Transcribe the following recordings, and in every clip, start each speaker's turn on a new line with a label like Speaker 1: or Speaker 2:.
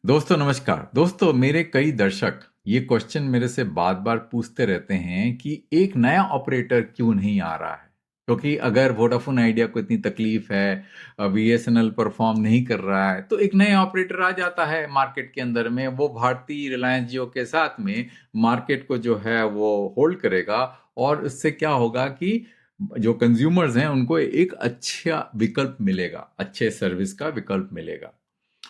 Speaker 1: दोस्तों नमस्कार। दोस्तों मेरे कई दर्शक ये क्वेश्चन मेरे से बार बार पूछते रहते हैं कि एक नया ऑपरेटर क्यों नहीं आ रहा है। क्योंकि अगर वोडाफोन आइडिया को इतनी तकलीफ है, बीएसएनएल परफॉर्म नहीं कर रहा है, तो एक नया ऑपरेटर आ जाता है मार्केट के अंदर में। वो भारती रिलायंस जियो के साथ में मार्केट को जो है वो होल्ड करेगा। और इससे क्या होगा कि जो कंज्यूमर्स हैं उनको एक अच्छा विकल्प मिलेगा, अच्छे सर्विस का विकल्प मिलेगा।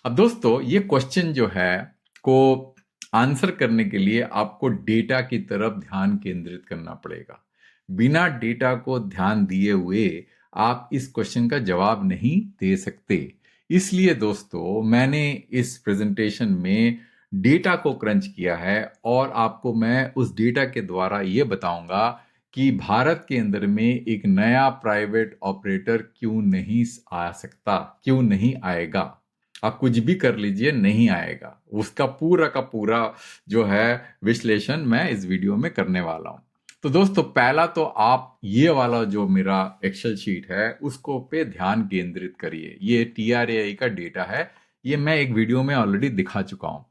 Speaker 1: अब दोस्तों ये क्वेश्चन जो है को आंसर करने के लिए आपको डेटा की तरफ ध्यान केंद्रित करना पड़ेगा। बिना डेटा को ध्यान दिए हुए आप इस क्वेश्चन का जवाब नहीं दे सकते। इसलिए दोस्तों मैंने इस प्रेजेंटेशन में डेटा को क्रंच किया है और आपको मैं उस डेटा के द्वारा ये बताऊंगा कि भारत के अंदर में एक नया प्राइवेट ऑपरेटर क्यों नहीं आ सकता, क्यों नहीं आएगा। आप कुछ भी कर लीजिए, नहीं आएगा। उसका पूरा का पूरा जो है विश्लेषण मैं इस वीडियो में करने वाला हूं। तो दोस्तों पहला तो आप ये वाला जो मेरा एक्सेल शीट है उसको पे ध्यान केंद्रित करिए। ये TRAI का डेटा है, ये मैं एक वीडियो में ऑलरेडी दिखा चुका हूं।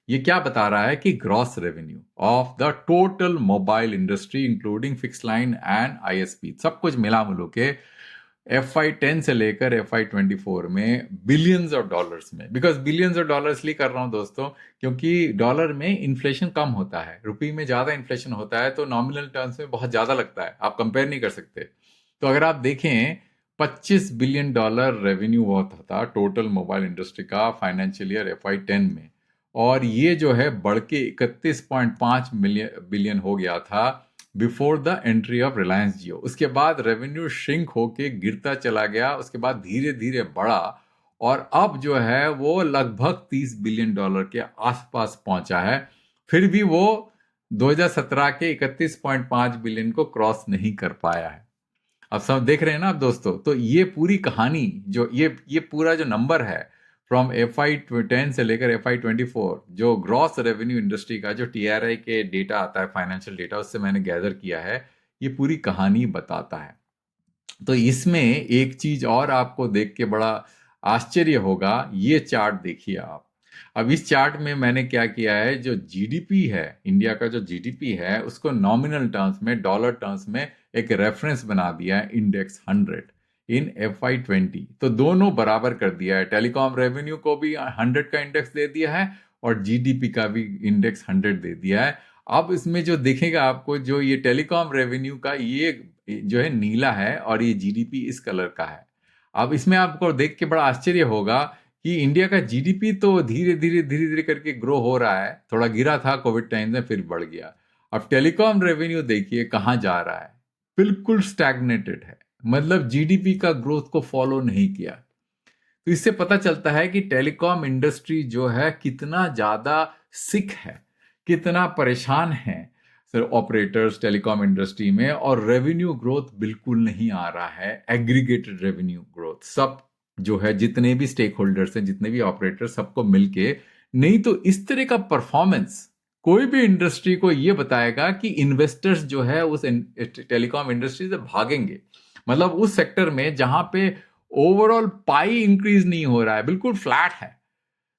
Speaker 1: ये क्या बता रहा है कि gross revenue of the total mobile industry including fix line and ISP सब कुछ मिला मिलो के FY10 से लेकर FY24 में बिलियंस ऑफ डॉलर्स में, बिकॉज बिलियंस ऑफ डॉलर्स इसलिए कर रहा हूं दोस्तों क्योंकि डॉलर में इन्फ्लेशन कम होता है, रुपये में ज्यादा इन्फ्लेशन होता है, तो नॉमिनल टर्म्स में बहुत ज्यादा लगता है, आप कंपेयर नहीं कर सकते। तो अगर आप देखें $25 बिलियन रेवेन्यू हुआ था टोटल मोबाइल इंडस्ट्री का फाइनेंशियल ईयर FY10 में। और ये जो है बढ़ के 31.5 बिलियन हो गया था before the entry of Reliance Jio. उसके बाद रेवेन्यू श्रिंक होके गिरता चला गया, उसके बाद धीरे धीरे बढ़ा और अब जो है वो लगभग $30 बिलियन के आसपास पहुंचा है। फिर भी वो 2017 के 31.5 बिलियन को क्रॉस नहीं कर पाया है। अब सब देख रहे हैं ना आप दोस्तों। तो ये पूरी कहानी जो ये पूरा जो नंबर है फ्रॉम FY10 से लेकर FY24, जो ग्रॉस रेवेन्यू इंडस्ट्री का जो TRAI के डेटा आता है, फाइनेंशियल डेटा, उससे मैंने गैदर किया है, ये पूरी कहानी बताता है। तो इसमें एक चीज और आपको देख के बड़ा आश्चर्य होगा, ये चार्ट देखिए आप। अब इस चार्ट में मैंने क्या किया है, जो GDP है, इंडिया का जो GDP है, उसको नॉमिनल टर्म्स में, डॉलर टर्म्स में एक रेफरेंस बना दिया है इंडेक्स 100 इन FY20। तो दोनों बराबर कर दिया है। टेलीकॉम रेवेन्यू को भी 100 का इंडेक्स दे दिया है और GDP का भी इंडेक्स 100 दे दिया है। अब इसमें जो दिखेगा आपको, जो ये टेलीकॉम रेवेन्यू का ये जो है नीला है और ये GDP इस कलर का है। अब इसमें आपको देख के बड़ा आश्चर्य होगा कि इंडिया का GDP तो धीरे धीरे करके ग्रो हो रहा है, थोड़ा गिरा था कोविड टाइम में फिर बढ़ गया। अब टेलीकॉम रेवेन्यू देखिए कहाँ जा रहा है, बिल्कुल स्टैग्नेटेड है, मतलब GDP का ग्रोथ को फॉलो नहीं किया। तो इससे पता चलता है कि टेलीकॉम इंडस्ट्री जो है कितना ज्यादा सिक है, कितना परेशान है सर ऑपरेटर्स टेलीकॉम इंडस्ट्री में। और रेवेन्यू ग्रोथ बिल्कुल नहीं आ रहा है, एग्रीगेटेड रेवेन्यू ग्रोथ सब जो है, जितने भी स्टेक होल्डर्स हैं, जितने भी ऑपरेटर, सबको मिलके। नहीं तो इस तरह का परफॉर्मेंस कोई भी इंडस्ट्री को ये बताएगा कि इन्वेस्टर्स जो है उस टेलीकॉम इंडस्ट्री से भागेंगे। मतलब उस सेक्टर में जहां पे ओवरऑल पाई इंक्रीज नहीं हो रहा है, बिल्कुल फ्लैट है,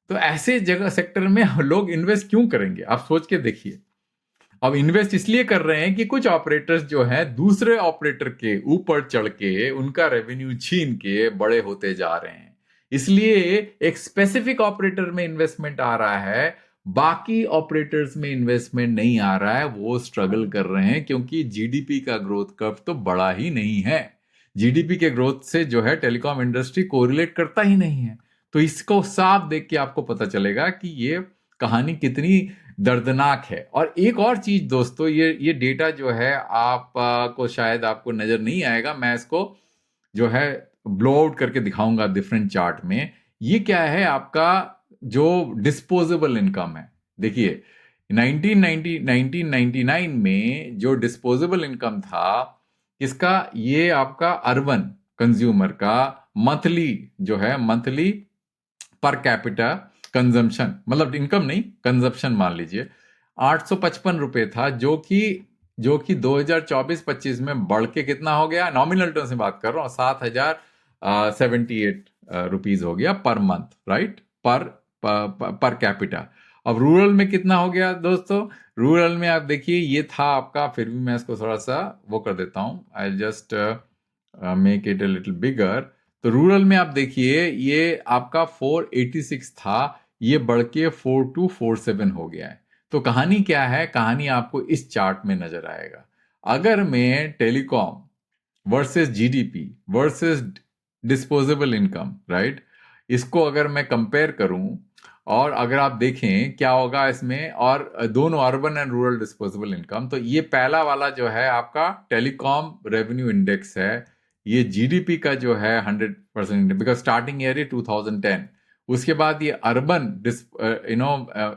Speaker 1: तो ऐसे जगह सेक्टर में लोग इन्वेस्ट क्यों करेंगे, आप सोच के देखिए। अब इन्वेस्ट इसलिए कर रहे हैं कि कुछ ऑपरेटर्स जो हैं दूसरे ऑपरेटर के ऊपर चढ़ के उनका रेवेन्यू छीन के बड़े होते जा रहे हैं, इसलिए एक स्पेसिफिक ऑपरेटर में इन्वेस्टमेंट आ रहा है, बाकी ऑपरेटर्स में इन्वेस्टमेंट नहीं आ रहा है। वो स्ट्रगल कर रहे हैं क्योंकि GDP का ग्रोथ कर्व तो बड़ा ही नहीं है। GDP के ग्रोथ से जो है टेलीकॉम इंडस्ट्री कोरिलेट करता ही नहीं है। तो इसको साफ देख के आपको पता चलेगा कि ये कहानी कितनी दर्दनाक है। और एक और चीज दोस्तों, ये डेटा जो है आप को शायद आपको नजर नहीं आएगा, मैं इसको जो है ब्लो आउट करके दिखाऊंगा डिफरेंट चार्ट में। ये क्या है आपका जो डिस्पोजेबल इनकम है, देखिए 1999 में जो डिस्पोजेबल इनकम था इसका, ये आपका अर्बन कंज्यूमर का मंथली जो है, मंथली पर कैपिटा कंजम्पशन, मतलब इनकम नहीं, कंजम्पशन मान लीजिए 855 रुपए था, जो कि 2024-25 में बढ़ के कितना हो गया, नॉमिनल टर्म से बात कर रहा हूँ, 7,078 रुपीज हो गया पर मंथ, राइट, पर पर कैपिटा। अब रूरल में कितना हो गया दोस्तों? रूरल में आप देखिए, ये था आपका, फिर भी मैं इसको थोड़ा सा वो कर देता हूँ, I just make it a little bigger. तो रूरल में आप देखिए, ये आपका 486 था, ये बढ़ के 4247 हो गया है। तो कहानी क्या है? कहानी आपको इस चार्ट में नजर आएगा। अगर मैं telecom versus GDP versus disposable income, right, इसको अगर मैं कंपेयर करूं, और अगर आप देखें क्या होगा इसमें, और दोनों urban and rural disposable income, तो ये पहला वाला जो है आपका टेलीकॉम रेवेन्यू इंडेक्स है, ये जीडीपी का जो है 100%, बिकॉज स्टार्टिंग ईयर है 2010। उसके बाद ये अर्बन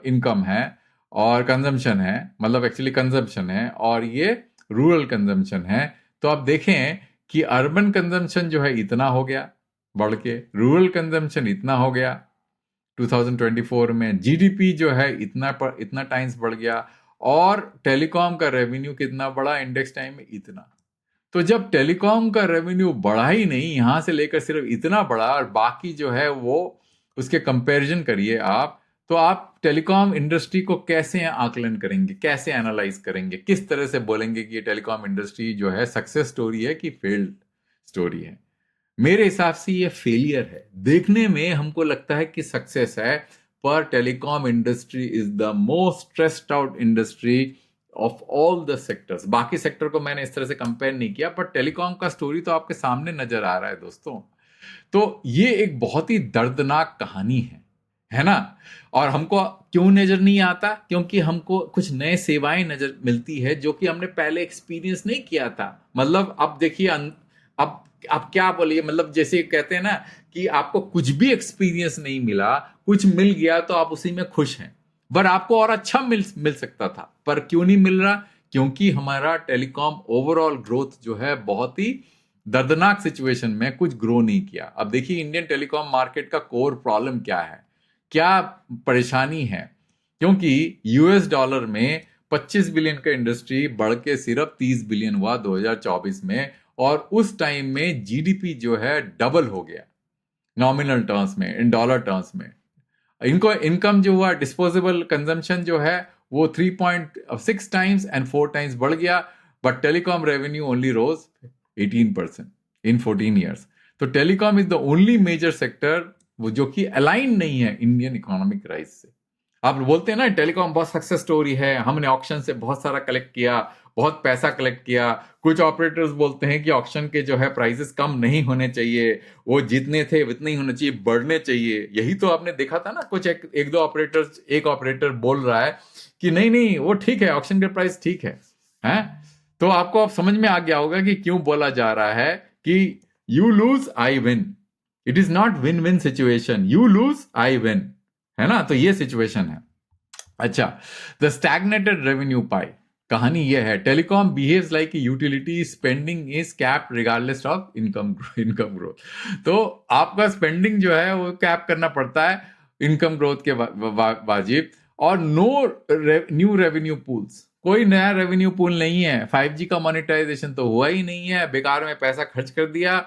Speaker 1: इनकम है और कंजम्पशन है, मतलब एक्चुअली कंजम्पशन है, और ये रूरल कंजम्पशन है। तो आप देखें कि अर्बन कंजम्पशन जो है इतना हो गया बढ़ के, रूरल कंजम्पशन इतना हो गया 2024 में, जीडीपी जो है इतना टाइम्स बढ़ गया, और टेलीकॉम का रेवेन्यू कितना बढ़ा इंडेक्स टाइम में? इतना। तो जब टेलीकॉम का रेवेन्यू बढ़ा ही नहीं, यहां से लेकर सिर्फ इतना बढ़ा, और बाकी जो है वो उसके कंपैरिजन करिए आप, तो आप टेलीकॉम इंडस्ट्री को कैसे आकलन करेंगे, कैसे एनालाइज करेंगे, किस तरह से बोलेंगे कि ये टेलीकॉम इंडस्ट्री जो है सक्सेस स्टोरी है कि फेल्ड स्टोरी है? मेरे हिसाब से ये फेलियर है। देखने में हमको लगता है कि सक्सेस है, पर telecom industry is the most stressed out industry of all the sectors. बाकी सेक्टर को मैंने इस तरह से कंपेयर नहीं किया, पर टेलीकॉम का स्टोरी तो आपके सामने नजर आ रहा है दोस्तों। तो ये एक बहुत ही दर्दनाक कहानी है ना? और हमको क्यों नजर नहीं आता? क्योंकि हमको कुछ नए सेवाएं नजर मिलती है जो कि हमने पहले एक्सपीरियंस नहीं किया था। मतलब अब देखिए, अब आप क्या बोलिए, मतलब जैसे कहते हैं ना कि आपको कुछ भी एक्सपीरियंस नहीं मिला, कुछ मिल गया तो आप उसी में खुश हैं, पर आपको और अच्छा मिल सकता था, पर क्यों नहीं मिल रहा? क्योंकि हमारा टेलीकॉम ओवरऑल ग्रोथ जो है बहुत ही दर्दनाक सिचुएशन में, कुछ ग्रो नहीं किया। अब देखिए इंडियन टेलीकॉम मार्केट का कोर प्रॉब्लम क्या है, क्या परेशानी है? क्योंकि यूएस डॉलर में 25 बिलियन का इंडस्ट्री बढ़ के सिर्फ 30 बिलियन हुआ 2024 में, और उस टाइम में जीडीपी जो है डबल हो गया नॉमिनल टर्म्स में, इन डॉलर टर्म्स में। इनको इनकम जो हुआ, डिस्पोजेबल कंजम्पशन जो है वो 3.6 टाइम्स एंड 4 टाइम्स बढ़ गया, but telecom revenue only rose 18% in 14 years. तो telecom is the only major sector वो जो कि अलाइन नहीं है इंडियन इकोनॉमिक राइज से। आप बोलते हैं ना टेलीकॉम बहुत सक्सेस स्टोरी है, हमने ऑक्शन से बहुत सारा कलेक्ट किया, बहुत पैसा कलेक्ट किया। कुछ ऑपरेटर्स बोलते हैं कि ऑक्शन के जो है प्राइसेस कम नहीं होने चाहिए, वो जितने थे उतने ही होने चाहिए, बढ़ने चाहिए। यही तो आपने देखा था ना, कुछ एक दो ऑपरेटर्स, एक ऑपरेटर बोल रहा है कि नहीं नहीं वो ठीक है, ऑक्शन के प्राइस ठीक है। तो आपको अब समझ में आ गया होगा कि क्यों बोला जा रहा है कि you lose I win. It is not win win situation, you lose I win, है ना? तो ये सिचुएशन है। अच्छा, द स्टैग्नेटेड रेवेन्यू पाई, कहानी ये है, telecom behaves like utility, spending is cap regardless of income growth. तो आपका स्पेंडिंग जो है वो कैप करना पड़ता है इनकम ग्रोथ के वाजिब, और नो न्यू रेवेन्यू पूल्स, कोई नया रेवेन्यू पूल नहीं है। 5G का मोनेटाइजेशन तो हुआ ही नहीं है, बेकार में पैसा खर्च कर दिया।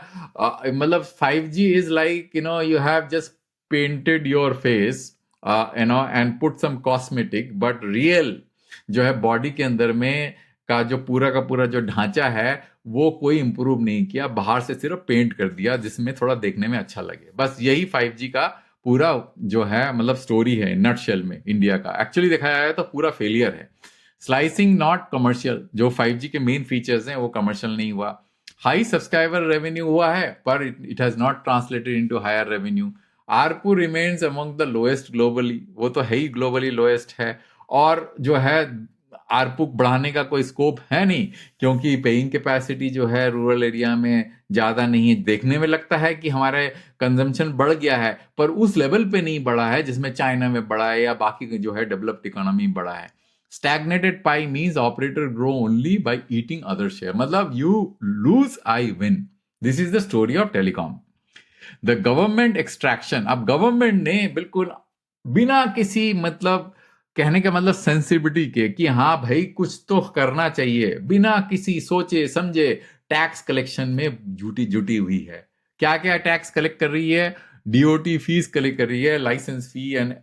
Speaker 1: मतलब 5G is like you have just painted your face and put some cosmetic, but real जो है बॉडी के अंदर में का पूरा जो ढांचा है वो कोई इंप्रूव नहीं किया, बाहर से सिर्फ पेंट कर दिया जिसमें थोड़ा देखने में अच्छा लगे। बस यही 5G का पूरा जो है मतलब स्टोरी है नटशेल में इंडिया का। एक्चुअली देखा जाए तो पूरा फेलियर है। स्लाइसिंग नॉट कमर्शियल, जो 5G के मेन फीचर्स हैं वो कमर्शियल नहीं हुआ। हाई सब्सक्राइबर रेवेन्यू हुआ है, पर it has not translated into higher revenue. ARPU remains among the lowest globally, वो तो है ही ग्लोबली लोएस्ट है। और जो है आरपू बढ़ाने का कोई स्कोप है नहीं, क्योंकि पेइंग कैपेसिटी जो है रूरल एरिया में ज्यादा नहीं है। देखने में लगता है कि हमारे कंजम्पशन बढ़ गया है, पर उस लेवल पे नहीं बढ़ा है जिसमें चाइना में बढ़ा है या बाकी जो है डेवलप्ड इकोनॉमी बढ़ा है। Stagnated pie means operator grow only by eating other share, मतलब you lose I win. This is the story of telecom. The government extraction, अब गवर्नमेंट ने बिल्कुल बिना किसी मतलब कहने का मतलब सेंसिटिविटी के कि हाँ भाई कुछ तो करना चाहिए, बिना किसी सोचे समझे टैक्स कलेक्शन में जुटी जुटी हुई है। क्या क्या टैक्स कलेक्ट कर रही है? डीओटी फीस कलेक्ट कर रही है, licence fee and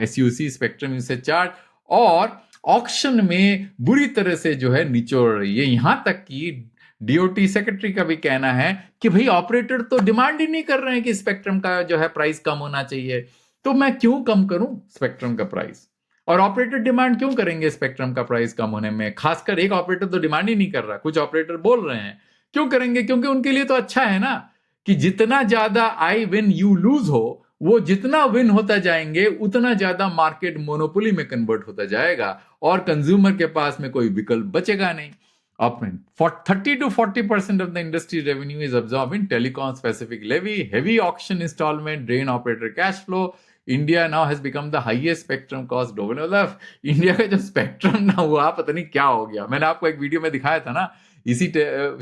Speaker 1: SUC spectrum usage charge, और ऑक्शन में बुरी तरह से जो है निचोड़ रही है। यहां तक कि डीओटी सेक्रेटरी का भी कहना है कि भाई ऑपरेटर तो डिमांड ही नहीं कर रहे हैं कि स्पेक्ट्रम का जो है प्राइस कम होना चाहिए, तो मैं क्यों कम करूं स्पेक्ट्रम का प्राइस। और ऑपरेटर डिमांड क्यों करेंगे स्पेक्ट्रम का प्राइस कम होने में, खासकर एक ऑपरेटर तो डिमांड ही नहीं कर रहा, कुछ ऑपरेटर बोल रहे हैं। क्यों करेंगे? क्योंकि उनके लिए तो अच्छा है ना कि जितना ज्यादा आई विन यू लूज हो, वो जितना विन होता जाएंगे उतना ज्यादा मार्केट मोनोपोली में कन्वर्ट होता जाएगा और कंज्यूमर के पास में कोई विकल्प बचेगा नहीं। Upfront. For 30 to 40% of the industry revenue is absorbed in telecom specific levy, heavy auction installment, drain operator cash flow. India now has become the highest spectrum cost global. मतलब इंडिया का जो spectrum ना हुआ, पता नहीं क्या हो गया। मैंने आपको एक वीडियो में दिखाया था ना, इसी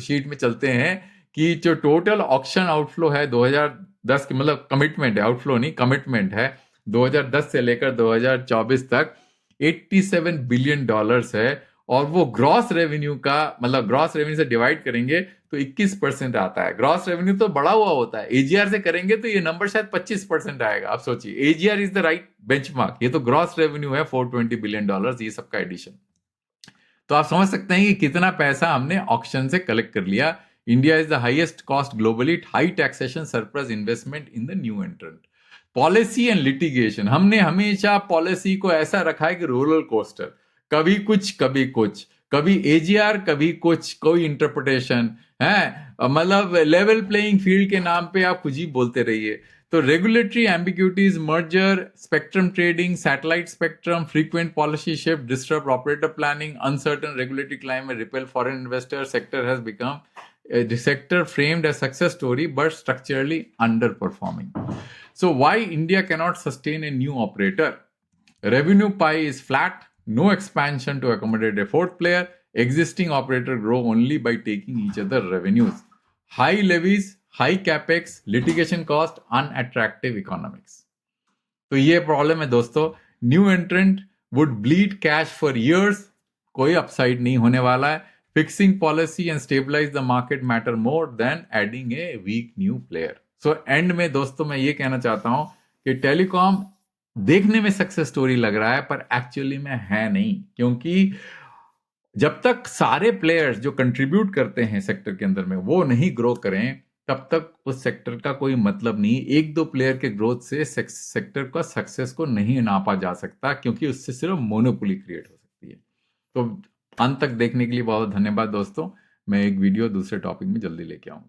Speaker 1: शीट में चलते हैं कि जो टोटल ऑक्शन आउटफ्लो है 2010 की, मतलब कमिटमेंट है, आउटफ्लो नहीं, कमिटमेंट है 2010 से लेकर 2024 तक $87 बिलियन है, और वो ग्रॉस रेवेन्यू का, मतलब ग्रॉस रेवेन्यू से डिवाइड करेंगे तो 21% आता है। ग्रॉस रेवेन्यू तो बढ़ा हुआ होता है, एजीआर से करेंगे तो ये नंबर शायद 25% आएगा। आप सोचिए, AGR is the right benchmark, ये तो ग्रॉस रेवेन्यू है $420 बिलियन, ये सबका एडिशन। तो आप समझ सकते हैं कि कितना पैसा हमने ऑक्शन से कलेक्ट कर लिया। India is the highest cost globally, high taxation, surplus investment in the new एंट्रेंट। Policy and litigation, हमने हमेशा पॉलिसी को ऐसा रखा है कि रोलर कोस्टर, कभी कुछ कभी कुछ, कभी एजीआर कभी कुछ, कोई इंटरप्रिटेशन है, मतलब लेवल प्लेइंग फील्ड के नाम पे आप कुछ ही बोलते रहिए। तो regulatory ambiguities, merger, spectrum trading, satellite spectrum, frequent policy shift, disturb operator planning, uncertain regulatory climate, repel foreign investor, sector has become the sector framed as success story but structurally underperforming. So why India cannot sustain a new operator? Revenue pie is flat, no expansion to accommodate a fourth player. Existing operator grow only by taking each other revenues. High levies, high capex, litigation cost, unattractive economics. तो ये problem है दोस्तों। New entrant would bleed cash for years, कोई upside नहीं होने वाला है। Fixing policy and stabilize the market matter more than adding a weak new player. So end में दोस्तों मैं ये कहना चाहता हूं कि टेलीकॉम देखने में सक्सेस स्टोरी लग रहा है पर एक्चुअली में है नहीं, क्योंकि जब तक सारे प्लेयर्स जो कंट्रीब्यूट करते हैं सेक्टर के अंदर में वो नहीं ग्रो करें, तब तक उस सेक्टर का कोई मतलब नहीं। एक दो प्लेयर के ग्रोथ से सेक्टर का सक्सेस को नहीं नापा जा सकता, क्योंकि उससे सिर्फ मोनोपोली क्रिएट हो सकती है। तो अंत तक देखने के लिए बहुत धन्यवाद दोस्तों। मैं एक वीडियो दूसरे टॉपिक में जल्दी लेके आऊंगा।